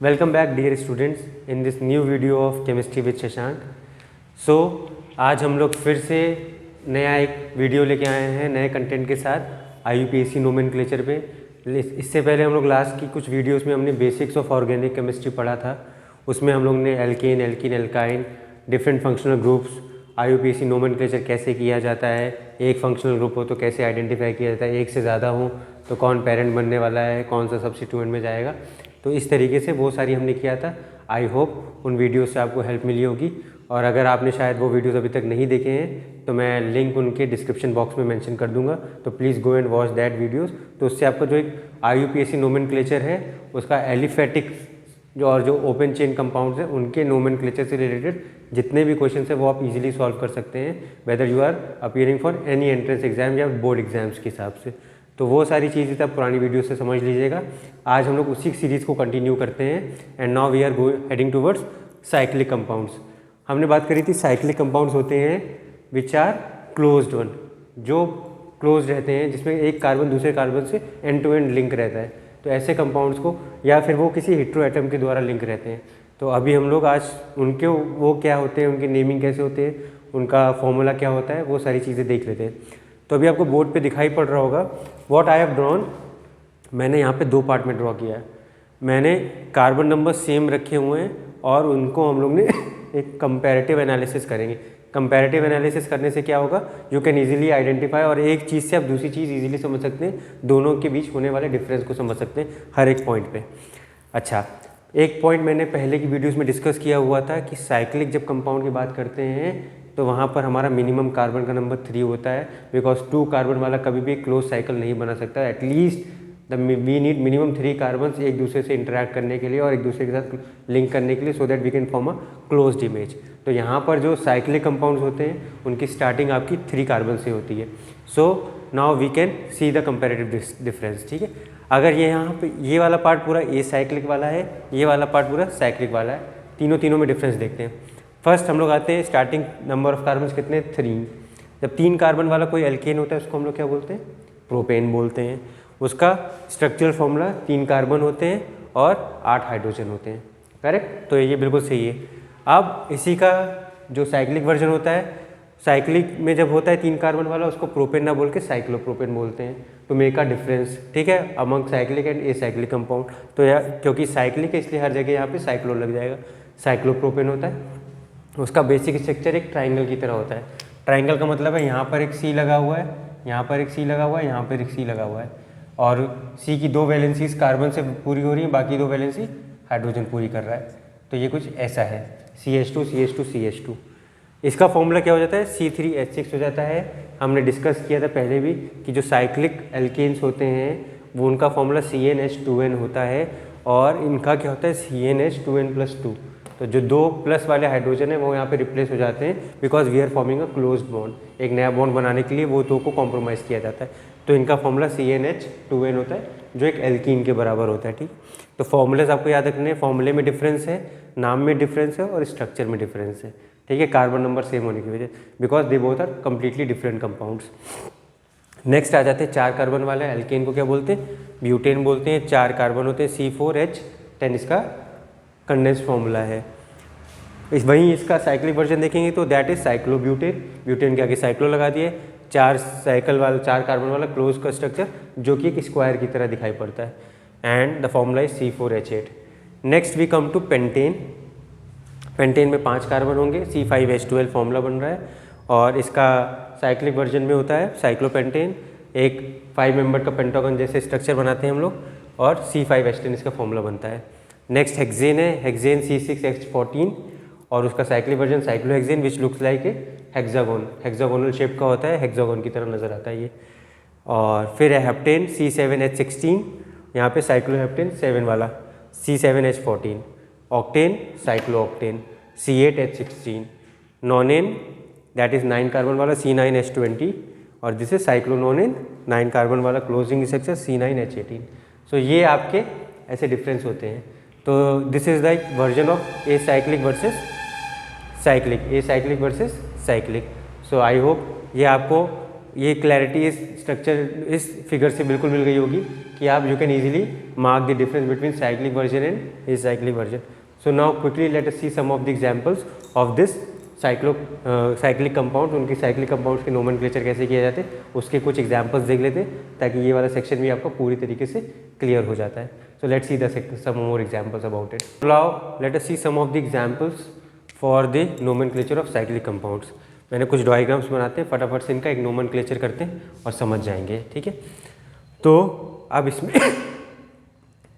Welcome back dear students in this new video of chemistry with Shashank. So आज हम लोग फिर से नया एक वीडियो लेके आए हैं नए कंटेंट के साथ IUPAC नोमेनक्लेचर पे। इससे पहले हम लोग लास्ट की कुछ वीडियोस में हमने बेसिक्स ऑफ ऑर्गेनिक केमिस्ट्री पढ़ा था। उसमें हम लोग ने alkane, alkene, alkyne, different functional groups, IUPAC nomenclature कैसे किया जाता है, एक फंक्शनल ग्रुप हो तो कैसे आइडेंटिफाई किया जाता है, एक से ज़्यादा हो तो कौन पेरेंट बनने वाला है, कौन सा सब्स्टिट्यूएंट में जाएगा। तो इस तरीके से वो सारी हमने किया था। आई होप उन वीडियो से आपको हेल्प मिली होगी, और अगर आपने शायद वो वीडियोस अभी तक नहीं देखे हैं तो मैं लिंक उनके डिस्क्रिप्शन बॉक्स में मेंशन कर दूंगा, तो please go and watch that videos. तो उससे आपका जो एक IUPAC नोमेनक्लेचर है उसका एलिफेटिक और जो ओपन चेन कंपाउंड्स हैं उनके नोमेनक्लेचर से रिलेटेड जितने भी क्वेश्चन है वो आप इजीली सॉल्व कर सकते हैं, whether you are appearing for any entrance exam या बोर्ड एग्जाम्स के हिसाब से। तो वो सारी चीज़ें आप पुरानी वीडियो से समझ लीजिएगा। आज हम लोग उसी सीरीज़ को कंटिन्यू करते हैं and now we are heading towards cyclic compounds. हमने बात करी थी साइक्लिक कंपाउंड्स होते हैं विच आर क्लोज्ड वन, जो क्लोज रहते हैं जिसमें एक कार्बन दूसरे कार्बन से एंड टू एंड लिंक रहता है। तो ऐसे कंपाउंड्स को, या फिर वो किसी हेटेरो एटम के द्वारा लिंक रहते हैं। तो अभी हम लोग आज उनके वो क्या होते हैं, उनकी नेमिंग कैसे होते हैं, उनका फॉर्मूला क्या होता है, वो सारी चीज़ें देख लेते हैं। तो अभी आपको बोर्ड पे दिखाई पड़ रहा होगा व्हाट आई हैव ड्रॉन। मैंने यहाँ पे दो पार्ट में ड्रॉ किया है। मैंने कार्बन नंबर सेम रखे हुए हैं और उनको हम लोग ने एक कंपैरेटिव एनालिसिस करेंगे। कंपैरेटिव एनालिसिस करने से क्या होगा, यू कैन इजीली आइडेंटिफाई, और एक चीज़ से आप दूसरी चीज़ इजीली समझ सकते हैं, दोनों के बीच होने वाले डिफरेंस को समझ सकते हैं हर एक पॉइंट पे। अच्छा, एक पॉइंट मैंने पहले की वीडियोस में डिस्कस किया हुआ था कि साइक्लिक जब कंपाउंड की बात करते हैं तो वहाँ पर हमारा मिनिमम कार्बन का नंबर 3 होता है, बिकॉज 2 कार्बन वाला कभी भी क्लोज साइकिल नहीं बना सकता। At least we need minimum 3 carbon एक दूसरे से इंटरेक्ट करने के लिए और एक दूसरे के साथ लिंक करने के लिए, so that we can form a closed image. तो यहाँ पर जो साइक्लिक कंपाउंड्स होते हैं उनकी स्टार्टिंग आपकी 3 कार्बन से होती है। So now we can see the comparative difference. ठीक है, अगर ये यहाँ पे ये वाला पार्ट पूरा ए साइक्लिक वाला है, ये वाला पार्ट पूरा साइक्लिक वाला है, तीनों में डिफरेंस देखते हैं। फर्स्ट हम लोग आते हैं स्टार्टिंग नंबर ऑफ कार्बन कितने, 3। जब 3 कार्बन वाला कोई एल्केन होता है उसको हम लोग क्या बोलते हैं, प्रोपेन बोलते हैं। उसका स्ट्रक्चरल फॉर्मूला 3 कार्बन होते हैं और 8 हाइड्रोजन होते हैं। करेक्ट, तो ये बिल्कुल सही है। अब इसी का जो साइक्लिक वर्जन होता है, साइक्लिक में जब होता है 3 कार्बन वाला उसको प्रोपेन ना बोल के साइक्लोप्रोपेन बोलते हैं, तो मेक अ डिफरेंस। ठीक है, among cyclic and a cyclic compound. तो क्योंकि साइक्लिक है इसलिए हर जगह यहाँ पे साइक्लो लग जाएगा। साइक्लोप्रोपेन होता है, उसका बेसिक स्ट्रक्चर एक ट्राइंगल की तरह होता है। ट्राइंगल का मतलब है यहाँ पर एक C लगा हुआ है, यहाँ पर एक C लगा हुआ है, यहाँ पर एक C लगा हुआ है, और C की 2 वैलेंसीज कार्बन से पूरी हो रही है, बाकी 2 वैलेंसी हाइड्रोजन पूरी कर रहा है। तो ये कुछ ऐसा है, CH2 CH2 CH2। इसका फॉर्मूला क्या हो जाता है, C3H6 हो जाता है। हमने डिस्कस किया था पहले भी कि जो साइक्लिक एल्केन्स होते हैं वो उनका फॉर्मूला CnH2n होता है, और इनका क्या होता है CnH2n+2। तो जो 2 प्लस वाले हाइड्रोजन है वो यहाँ पे रिप्लेस हो जाते हैं, because we are forming a closed bond. एक नया बॉन्ड बनाने के लिए वो 2 को कॉम्प्रोमाइज़ किया जाता है। तो इनका फॉर्मूला CnH2n होता है, जो एक एल्कीन के बराबर होता है। ठीक, तो फॉर्मूलेस आपको याद रखने हैं। फॉर्मूले में डिफरेंस है, नाम में डिफरेंस है, और स्ट्रक्चर में डिफरेंस है। ठीक है, कार्बन नंबर सेम होने की वजह, because they both are completely different compounds. Next आ जाते हैं 4 कार्बन वाले एल्केन को क्या बोलते हैं, ब्यूटेन बोलते हैं। 4 कार्बन होते हैं, C4H10 इसका कंडेंस फॉर्मूला है। वहीं इसका साइक्लिक वर्जन देखेंगे तो दैट इज साइक्लोब्यूटेन। ब्यूटेन के आगे साइक्लो लगा दिए। 4 कार्बन वाला क्लोज का स्ट्रक्चर जो कि एक स्क्वायर की तरह दिखाई पड़ता है, and the formula is C4H8। Next we come to pentane. Pentane में 5 कार्बन होंगे, C5H12 फॉर्मूला बन रहा है, और इसका साइक्लिक वर्जन में होता है साइक्लोपेंटेन। एक 5 मेंबर का पेंटागन जैसे स्ट्रक्चर बनाते हैं हम लोग, और C5H10 इसका फॉर्मूला बनता है। नेक्स्ट हेक्सेन है, हेक्सेन C6H14, और उसका cyclic version cyclohexane which looks like a hexagon. Hexagonal shape का होता है, हेक्सागोन की तरह नज़र आता है ये। और फिर है हेप्टेन C7H16, यहाँ पे साइक्लोहेप्टेन 7 वाला C7H14। Octane cyclooctane C8H16। That is इज़ 9 कार्बन वाला C9H20, और दिस इज साइक्लोनोनेन 9 कार्बन वाला क्लोजिंग स्ट्रक्चर C9H18। सो ये आपके ऐसे डिफरेंस होते हैं। तो this is like version of acyclic versus cyclic, acyclic versus cyclic. So I hope ये आपको ये क्लैरिटी इस स्ट्रक्चर इस फिगर से बिल्कुल मिल गई होगी कि आप you can easily mark the difference between cyclic version and acyclic version. So now quickly let us see some of the examples of this cyclic compound. उनकी साइक्लिक कंपाउंड्स के नोमेनक्लेचर कैसे किए जाते हैं उसके कुछ एग्जांपल्स देख लेते हैं ताकि ये वाला सेक्शन भी आपको पूरी तरीके से क्लियर हो जाता है। So let's see the some more examples about it. Now let us see some of the examples for the nomenclature of cyclic compounds. मैंने कुछ डायग्राम्स बनाते हैं, फटाफट से इनका एक नोमेनक्लेचर करते हैं और समझ जाएंगे, ठीक है। तो अब इसमें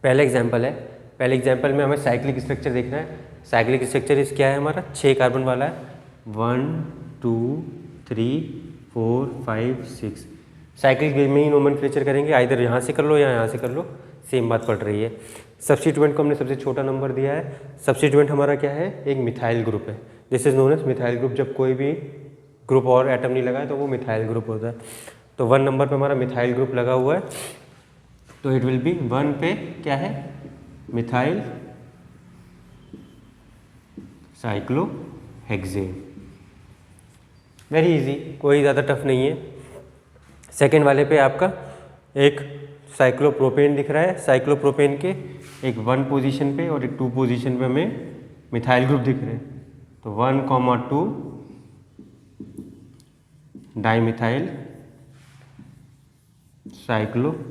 पहला एग्जांपल है, पहले एग्जांपल में हमें साइक्लिक स्ट्रक्चर देखना है। साइक्लिक स्ट्रक्चर इस क्या है हमारा 6 कार्बन वाला है, 1 2 3 4 5 6। साइक्लिक में ही नोमेनक्लेचर करेंगे, आइदर यहाँ से कर लो या यहाँ से कर लो, सेम बात पड़ रही है। सब्स्टिट्यूएंट को हमने सबसे छोटा नंबर दिया है। सब्स्टिट्यूएंट हमारा क्या है, एक मिथाइल ग्रुप है। This is known as methyl group. जब कोई भी ग्रुप और एटम नहीं लगा है तो वो मिथाइल ग्रुप होता है। तो 1 नंबर पे हमारा मिथाइल ग्रुप लगा हुआ है, तो इट विल बी 1 पे क्या है, मिथाइल साइक्लोहेक्सेन। वेरी इजी, कोई ज़्यादा टफ नहीं है। सेकेंड वाले पे आपका एक साइक्लोप्रोपेन दिख रहा है। साइक्लोप्रोपेन के एक 1 पोजीशन पे और एक 2 पोजीशन पे हमें मिथाइल ग्रुप दिख रहे हैं। तो 1,2 डाइमिथाइल साइक्लोप्रोपेन।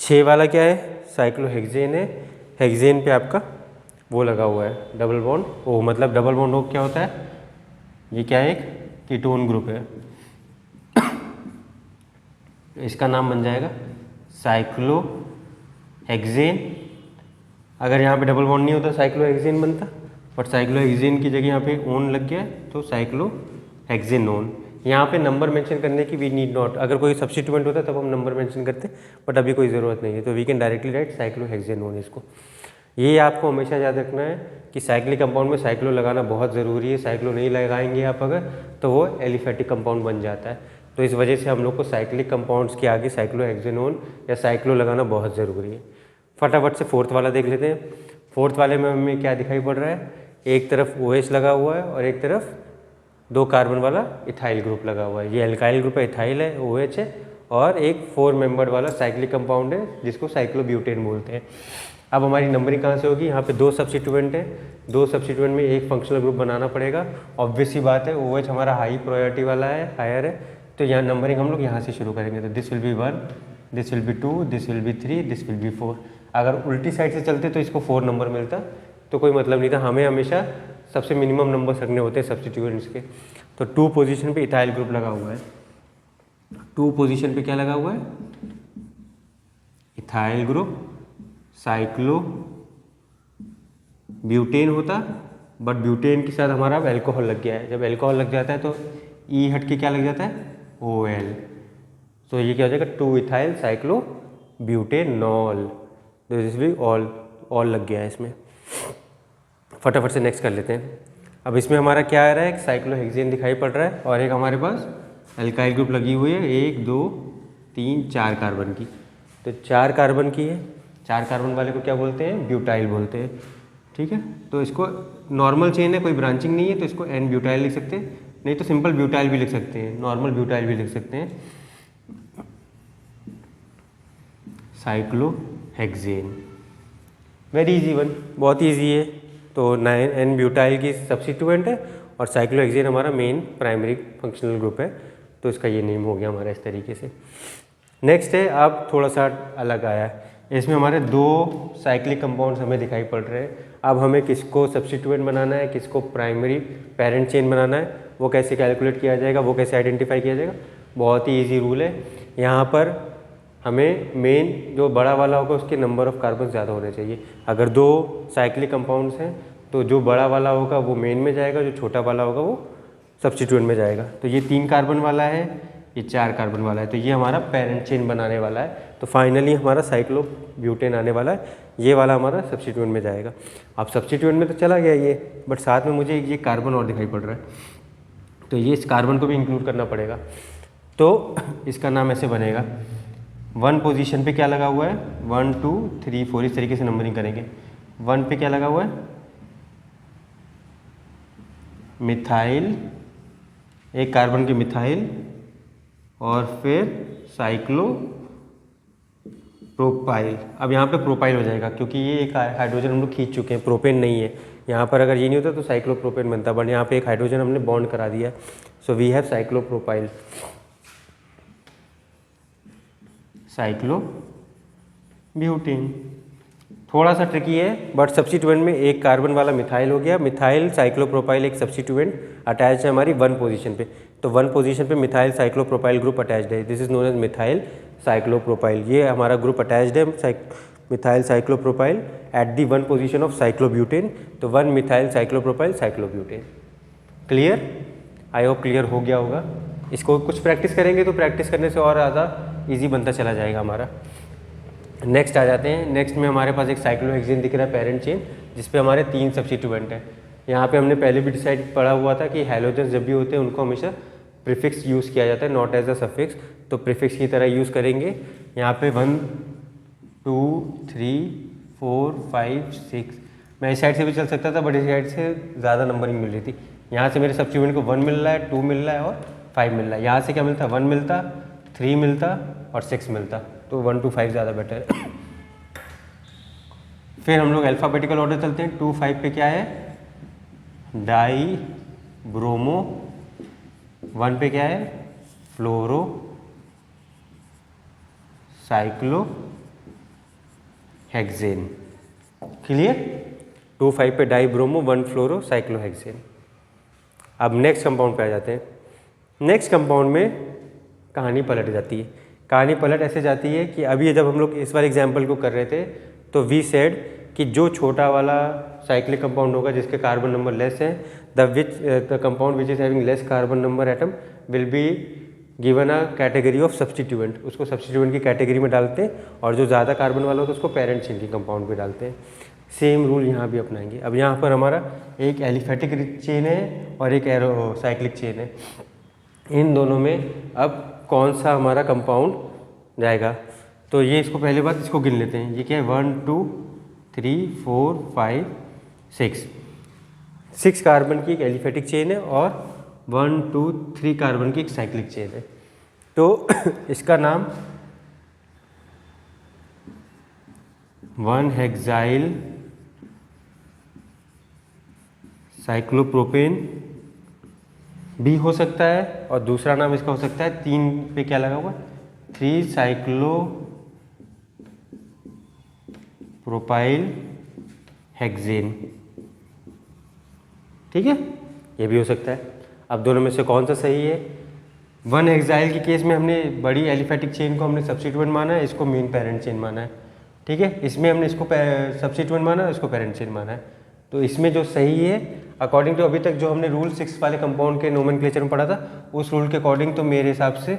6 वाला क्या है, साइक्लोहेक्सेन है। हेक्सेन पे आपका वो लगा हुआ है डबल बॉन्ड ओ, मतलब डबल बॉन्ड ओ क्या होता है, ये क्या है, एक कीटोन ग्रुप है। इसका नाम बन जाएगा साइक्लोहेक्सेन। अगर यहाँ पे डबल बॉन्ड नहीं होता साइक्लोहेक्सेन बनता, बट साइक्लोहेक्सेन की जगह यहाँ पे ओन लग गया है तो साइक्लोहेक्सेनोन। यहाँ पे नंबर मेंशन करने की वी नीड नॉट, अगर कोई सब्स्टिट्यूएंट होता तब हम नंबर मेंशन करते, बट अभी कोई ज़रूरत नहीं है, तो we can directly right cyclohexanone इसको। ये आपको हमेशा याद रखना है कि साइक्लिक कंपाउंड में साइक्लो लगाना बहुत ज़रूरी है। साइक्लो नहीं लगाएंगे आप अगर, तो वो एलिफेटिक कंपाउंड बन जाता है। तो इस वजह से हम लोग को साइक्लिक कंपाउंड्स के आगे साइक्लोहेक्सेनोन या साइक्लो लगाना बहुत ज़रूरी है। फटाफट से फोर्थ वाला देख लेते हैं। फोर्थ वाले में हमें क्या दिखाई पड़ रहा है, एक तरफ OH लगा हुआ है और एक तरफ 2 कार्बन वाला इथाइल ग्रुप लगा हुआ है। ये एल्काइल ग्रुप है, इथाइल है, OH है, और एक 4 मेंबर्ड वाला साइक्लिक कंपाउंड है जिसको साइक्लोब्यूटेन बोलते हैं। अब हमारी नंबरिंग कहाँ से होगी, यहाँ पे 2 सब्स्टिट्यूएंट है, 2 सब्स्टिट्यूएंट में एक फंक्शनल ग्रुप बनाना पड़ेगा। ऑब्वियस सी बात है, OH हमारा हाई प्रायोरिटी वाला है, हायर है, तो यहाँ नंबरिंग हम लोग यहाँ से शुरू करेंगे। तो this will be 1, this will be 2, this will be 3, this will be 4। अगर उल्टी साइड से चलते तो इसको 4 नंबर मिलता, तो कोई मतलब नहीं था। हमें हमेशा सबसे मिनिमम नंबर रखने होते हैं सब्स्टिट्यूएंट्स के। तो 2 पोजीशन पे इथाइल ग्रुप लगा हुआ है। 2 पोजीशन पे क्या लगा हुआ है, इथाइल ग्रुप। साइक्लो ब्यूटेन होता, बट ब्यूटेन के साथ हमारा अब एल्कोहल लग गया है। जब एल्कोहल लग जाता है तो ई हट के क्या लग जाता है, OL। तो ये क्या हो जाएगा, 2 इथाइल साइक्लो ब्यूटेनॉल। दिस भी ऑल लग गया है इसमें। फटाफट से नेक्स्ट कर लेते हैं। अब इसमें हमारा क्या आ रहा है, एक साइक्लोहेक्सेन दिखाई पड़ रहा है और एक हमारे पास एल्काइल ग्रुप लगी हुई है, 1 2 3 4 कार्बन की। तो 4 कार्बन की है, 4 कार्बन वाले को क्या बोलते हैं, ब्यूटाइल बोलते हैं, ठीक है। तो इसको नॉर्मल चेन है, कोई ब्रांचिंग नहीं है, तो इसको N ब्यूटाइल लिख सकते हैं, नहीं तो सिंपल ब्यूटाइल भी लिख सकते हैं, नॉर्मल ब्यूटाइल भी लिख सकते हैं। साइक्लोहेक्सेन, वेरी इजी वन, बहुत इजी है। तो N ब्यूटाइल की सब्स्टिट्यूएंट है और साइक्लोहेक्सेन हमारा मेन प्राइमरी फंक्शनल ग्रुप है, तो इसका ये नेम हो गया हमारा इस तरीके से। नेक्स्ट है, अब थोड़ा सा अलग आया है, इसमें हमारे 2 साइक्लिक कंपाउंड्स हमें दिखाई पड़ रहे हैं। अब हमें किसको सब्स्टिट्यूएंट बनाना है, किसको प्राइमरी पेरेंट चेन बनाना है, वो कैसे कैलकुलेट किया जाएगा, वो कैसे आइडेंटिफाई किया जाएगा। बहुत ही ईजी रूल है। यहाँ पर हमें मेन जो बड़ा वाला होगा उसके नंबर ऑफ़ कार्बन ज़्यादा होने चाहिए। अगर 2 साइक्लिक कंपाउंड्स हैं तो जो बड़ा वाला होगा वो मेन में जाएगा, जो छोटा वाला होगा वो सब्स्टिट्यूएंट में जाएगा। तो ये 3 कार्बन वाला है, ये 4 कार्बन वाला है, तो ये हमारा पेरेंट चेन बनाने वाला है। तो फाइनली हमारा साइक्लोब्यूटेन आने वाला है, ये वाला हमारा सब्स्टिट्यूएंट में जाएगा। अब सब्स्टिट्यूएंट में तो चला गया ये, बट साथ में मुझे ये कार्बन और दिखाई पड़ रहा है, तो ये इस कार्बन को भी इंक्लूड करना पड़ेगा। तो इसका नाम ऐसे बनेगा, 1 पोजीशन पे क्या लगा हुआ है, 1 2 3 4, इस तरीके से नंबरिंग करेंगे। 1 पे क्या लगा हुआ है, मिथाइल, एक कार्बन की मिथाइल और फिर साइक्लो प्रोपाइल। अब यहाँ पे प्रोपाइल हो जाएगा क्योंकि ये एक हाइड्रोजन हम लोग खींच चुके हैं, प्रोपेन नहीं है। यहाँ पर अगर ये नहीं होता तो साइक्लोप्रोपेन बनता, बट यहाँ पे एक हाइड्रोजन हमने बॉन्ड करा दिया। So we have cyclopropyl, cyclo butane. थोड़ा सा ट्रिकी है बट सब्स्टिट्यूएंट में एक कार्बन वाला मिथाइल हो गया, मिथाइल साइक्लोप्रोपाइल एक सब्स्टिट्यूएंट अटैच है हमारी 1 पोजीशन पे, तो 1 पोजीशन पे मिथाइल साइक्लोप्रोपाइल ग्रुप अटैच्ड है। This is known as methyl cyclopropyl. ये हमारा ग्रुप अटैच्ड है methyl cyclopropyl at the 1 position of cyclobutane, तो 1 methyl cyclopropyl cyclobutane. Clear? I hope clear हो गया होगा। इसको कुछ प्रैक्टिस करेंगे तो प्रैक्टिस करने से और ज़्यादा ईजी बनता चला जाएगा हमारा। नेक्स्ट आ जाते हैं। नेक्स्ट में हमारे पास एक साइक्लोहेक्सेन दिख रहा है पेरेंट चेन, जिसपे हमारे 3 सब्स्टिट्यूएंट हैं। यहाँ पे हमने पहले भी डिसाइड पढ़ा हुआ था कि हैलोजन जब भी होते हैं उनको हमेशा प्रीफिक्स यूज़ किया जाता है, नॉट एज अ सफिक्स, तो प्रीफिक्स की तरह यूज़ करेंगे। यहाँ पे 1 2 3 4 5 6, मैं इस साइड से भी चल सकता था बट इस साइड से ज़्यादा नंबरिंग मिल रही थी। यहाँ से मेरे सब्स्टिट्यूएंट को 1 मिल रहा है, 2 मिल रहा है और 5 मिल रहा है। यहाँ से क्या मिलता? 1 मिलता, 3 मिलता और 6 मिलता, तो 1 to 5 ज़्यादा बेटर है। फिर हम लोग अल्फ़ाबेटिकल ऑर्डर चलते हैं। 2 5 पे क्या है? Die bromo. 1 पे क्या है? फ्लोरो साइक्लो हेक्सेन। क्लियर? 2 5 पे डाई ब्रोमो, 1 फ्लोरो साइक्लो हेक्सेन। अब नेक्स्ट कंपाउंड पे आ जाते हैं। नेक्स्ट कंपाउंड में कहानी पलट जाती है। कहानी पलट ऐसे जाती है कि अभी जब हम लोग इस बार एग्जाम्पल को कर रहे थे तो वी सेड कि जो छोटा वाला साइक्लिक कंपाउंड होगा जिसके कार्बन नंबर लेस है, the compound which is having less carbon number atom will be given a category of substituent. उसको सब्स्टिट्यूएंट की कैटेगरी में डालते हैं और जो ज़्यादा कार्बन वाला होता है उसको पेरेंट चेन की कंपाउंड में डालते हैं। सेम रूल यहाँ भी अपनाएंगे। अब यहाँ पर हमारा एक एलिफेटिक चेन है और एक एरो साइक्लिक चेन है। इन दोनों में अब कौन सा हमारा कंपाउंड जाएगा, तो ये इसको पहले बात इसको गिन लेते हैं। ये क्या है? 1 2 3 4 5 6 कार्बन की एक एलिफेटिक चेन है और 1 2 3 कार्बन की एक साइक्लिक चेन है। तो इसका नाम 1 हेक्साइल साइक्लोप्रोपेन भी हो सकता है और दूसरा नाम इसका हो सकता है 3 पे क्या लगा हुआ? 3 साइक्लो प्रोपाइल हेक्सेन। ठीक है, ये भी हो सकता है। अब दोनों में से कौन सा सही है? 1 हेक्साइल के केस में हमने बड़ी एलिफेटिक चेन को हमने सब्स्टिट्यूएंट माना है, इसको मेन पेरेंट चेन माना है। ठीक है, इसमें हमने इसको सब्स्टिट्यूएंट माना है, इसको पेरेंट चेन माना है। तो इसमें जो सही है अकॉर्डिंग टू अभी तक जो हमने रूल 6 वाले कंपाउंड के नोमेनक्लेचर में पढ़ा था, उस रूल के अकॉर्डिंग तो मेरे हिसाब से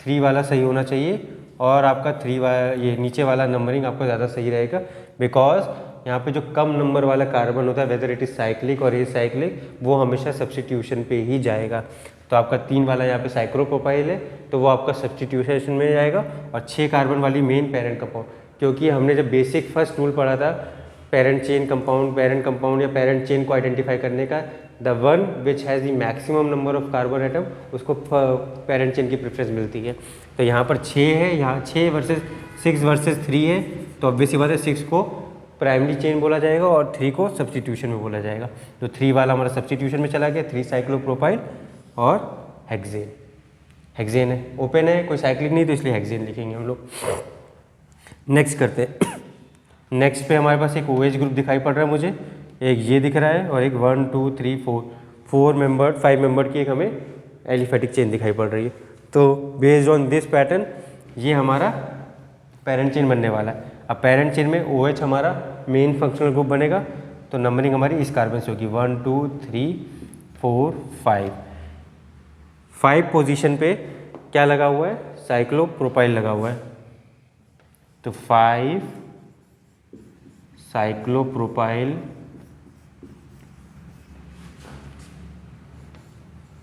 3 वाला सही होना चाहिए और आपका 3 वाला ये नीचे वाला नंबरिंग आपका ज़्यादा सही रहेगा, बिकॉज यहाँ पे जो कम नंबर वाला कार्बन होता है वेदर इट इज़ साइक्लिक और एसाइक्लिक, वो हमेशा सब्स्टिट्यूशन पे ही जाएगा। तो आपका 3 वाला यहाँ पे साइक्लोप्रोपाइल है तो वो आपका सब्स्टिट्यूशन में जाएगा और 6 कार्बन वाली मेन पेरेंट कंपाउंड, क्योंकि हमने जब बेसिक फर्स्ट रूल पढ़ा था पेरेंट चेन कंपाउंड या पेरेंट चेन को आइडेंटिफाई करने का, the one which has the maximum number of carbon atom उसको पेरेंट चेन की प्रेफरेंस मिलती है। तो यहाँ पर 6 है, यहाँ 6 वर्सेस 6 वर्सेस 3 है, तो ऑब्वियस सी बात है 6 को प्राइमरी चेन बोला जाएगा और 3 को सब्स्टिट्यूशन में बोला जाएगा। तो 3 वाला हमारा सब्स्टिट्यूशन में चला गया, 3 साइक्लोप्रोपाइल और हेक्सेन है। ओपन है, कोई साइक्लिक नहीं तो इसलिए हेक्सेन लिखेंगे हम लोग। नेक्स्ट करते हैं। नेक्स्ट पे हमारे पास एक OH ग्रुप दिखाई पड़ रहा है मुझे, एक ये दिख रहा है और एक 1 2 3 4 मेंबर्ड 5 मेंबर्ड की एक हमें एलिफेटिक चेन दिखाई पड़ रही है। तो बेस्ड ऑन दिस पैटर्न ये हमारा पेरेंट चेन बनने वाला है। अब पेरेंट चेन में OH हमारा मेन फंक्शनल ग्रुप बनेगा, तो नंबरिंग हमारी इस कार्बन से होगी 1 2 3 4 5। 5 पोजीशन पे क्या लगा हुआ है? साइक्लोप्रोपाइल लगा हुआ है। तो 5 साइक्लोप्रोपाइल,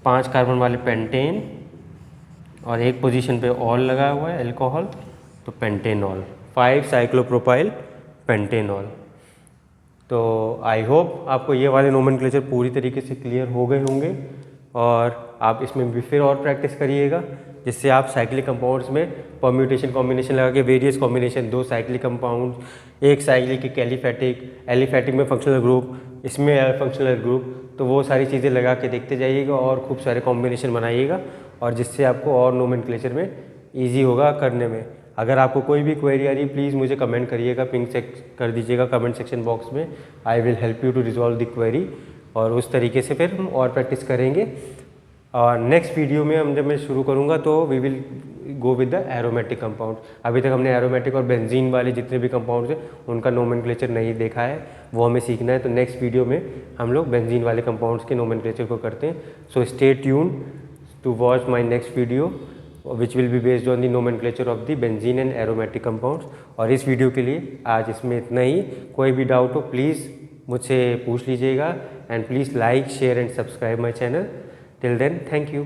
5 कार्बन वाले पेंटेन और एक पोजीशन पे ऑल लगा हुआ है अल्कोहल, तो पेंटेनॉल। 5 cyclopropyl pentanol. तो आई होप आपको ये वाले नोमेनक्लेचर पूरी तरीके से क्लियर हो गए होंगे और आप इसमें भी फिर और प्रैक्टिस करिएगा, जिससे आप साइक्लिक कंपाउंड्स में परम्यूटेशन कॉम्बिनेशन लगा के वेरियस कॉम्बिनेशन, 2 साइक्लिक कंपाउंड, एक साइक्लिक एक एलिफैटिक में फंक्शनल ग्रुप, इसमें फंक्शनल ग्रुप, तो वो सारी चीज़ें लगा के देखते जाइएगा और खूब सारे कॉम्बिनेशन बनाइएगा और जिससे आपको और नोमेनक्लेचर में ईजी होगा करने में। अगर आपको कोई भी क्वेरी आ रही है प्लीज़ मुझे कमेंट करिएगा, पिंग कर दीजिएगा कमेंट सेक्शन बॉक्स में। I will help you to resolve the query और उस तरीके से फिर हम और प्रैक्टिस करेंगे। और नेक्स्ट वीडियो में जब मैं शुरू करूँगा तो we will go with the aromatic compound. अभी तक हमने एरोमेटिक और बेंजीन वाले जितने भी कंपाउंड्स हैं उनका नोमेनक्लेचर नहीं देखा है, वो हमें सीखना है। तो नेक्स्ट वीडियो में हम लोग बेंजीन वाले कंपाउंड्स के नोमेनक्लेचर को करते हैं। So stay tune to watch my next video which will be based on the nomenclature of the benzene and aromatic compounds. और इस वीडियो के लिए आज इसमें इतना ही। कोई भी डाउट हो प्लीज़ मुझसे पूछ लीजिएगा and please like share and subscribe my channel. Till then, thank you.